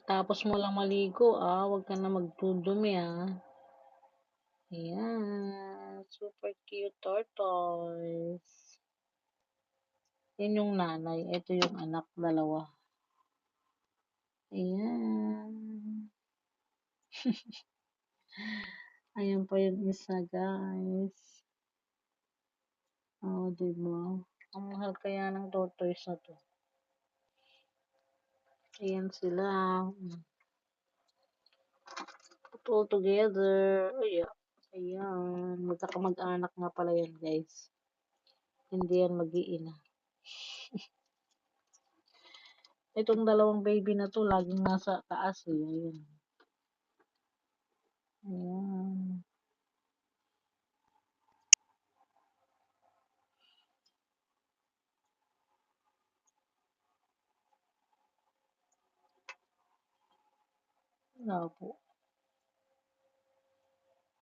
Tapos mo lang maligo, wag ka na magdudumi, Ayan, super cute tortoise. Yan yung nanay, ito yung anak, dalawa. Ayan. Ayan pa yung isa, guys. Diba? Ang mahal kaya ng tortoise na to. Ayan sila. Put all together. Ayan. Magkakamag-anak nga pala yan, guys. Hindi yan mag-iina. Itong dalawang baby na to, laging nasa taas Ayan. Ayan. Wala po.